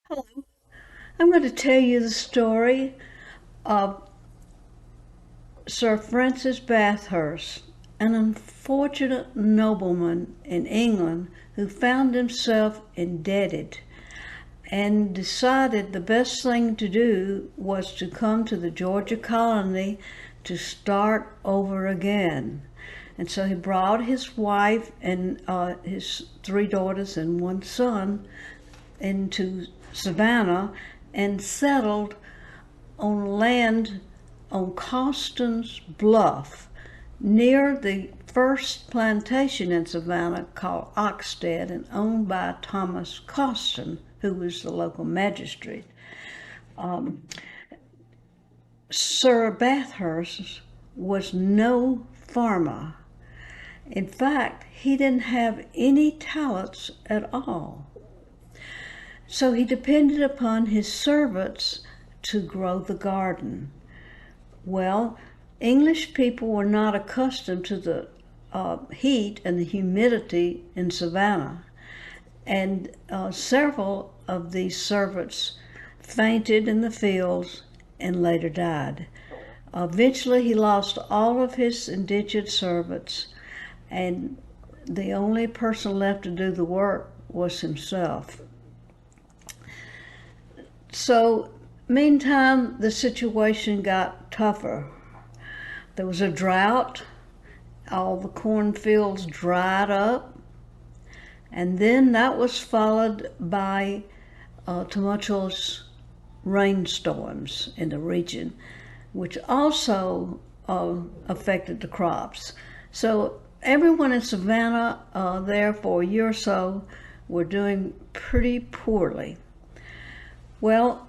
Hello. I'm going to tell you the story of Sir Francis Bathurst, an unfortunate nobleman in England who found himself indebted and decided the best thing to do was to come to the Georgia colony to start over again. And so he brought his wife and his three daughters and one son into Savannah and settled on land on Coston's Bluff near the first plantation in Savannah called Oxted and owned by Thomas Coston, who was the local magistrate. Sir Bathurst was no farmer. In fact, he didn't have any talents at all. So he depended upon his servants to grow the garden. Well, English people were not accustomed to the heat and the humidity in Savannah, and several of these servants fainted in the fields and later died. Eventually, he lost all of his indigent servants, and the only person left to do the work was himself. So, meantime, the situation got tougher. There was a drought, all the cornfields dried up, and then that was followed by tumultuous rainstorms in the region, which also affected the crops. So everyone in Savannah there for a year or so were doing pretty poorly. Well,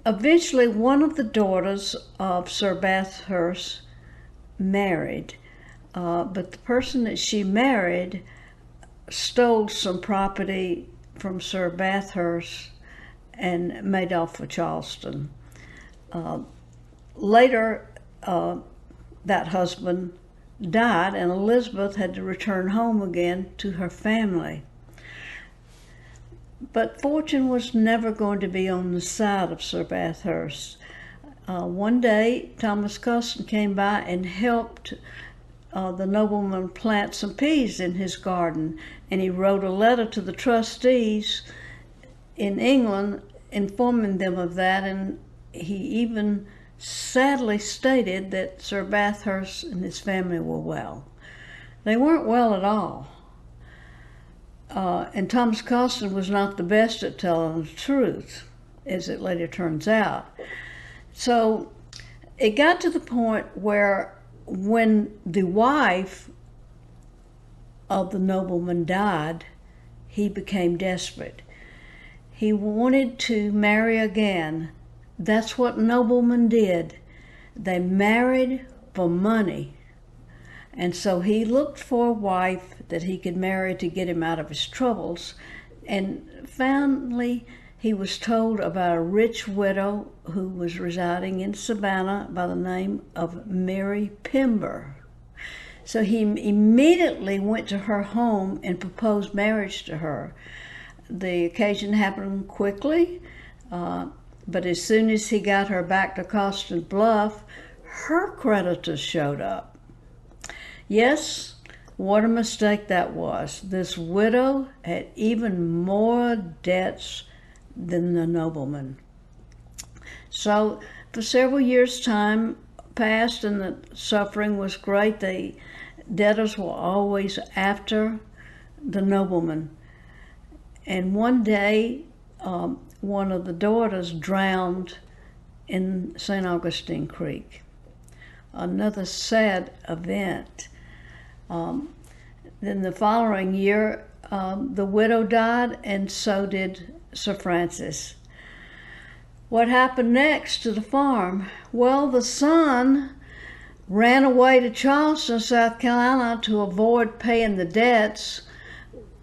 eventually one of the daughters of Sir Bathurst married, but the person that she married stole some property from Sir Bathurst and made off for Charleston. Later, that husband died, and Elizabeth had to return home again to her family. But fortune was never going to be on the side of Sir Bathurst. One day, Thomas Custon came by and helped the nobleman plant some peas in his garden, and he wrote a letter to the trustees in England informing them of that, and he even sadly stated that Sir Bathurst and his family were well. They weren't well at all. And Thomas Coston was not the best at telling the truth, as it later turns out. So it got to the point where when the wife of the nobleman died, he became desperate. He wanted to marry again. That's what noblemen did. They married for money. And so he looked for a wife that he could marry to get him out of his troubles. And finally, he was told about a rich widow who was residing in Savannah by the name of Mary Pember. So he immediately went to her home and proposed marriage to her. The occasion happened quickly, but as soon as he got her back to Coston Bluff, her creditors showed up. Yes, what a mistake that was. This widow had even more debts than the nobleman. So for several years' time passed and the suffering was great. The debtors were always after the nobleman. And one day, one of the daughters drowned in St. Augustine Creek. Another sad event. Then the following year, the widow died, and so did Sir Francis. What happened next to the farm? Well, the son ran away to Charleston, South Carolina, to avoid paying the debts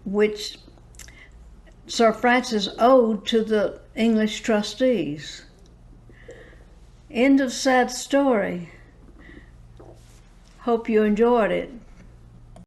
which Sir Francis owed to the English trustees. End of sad story. Hope you enjoyed it.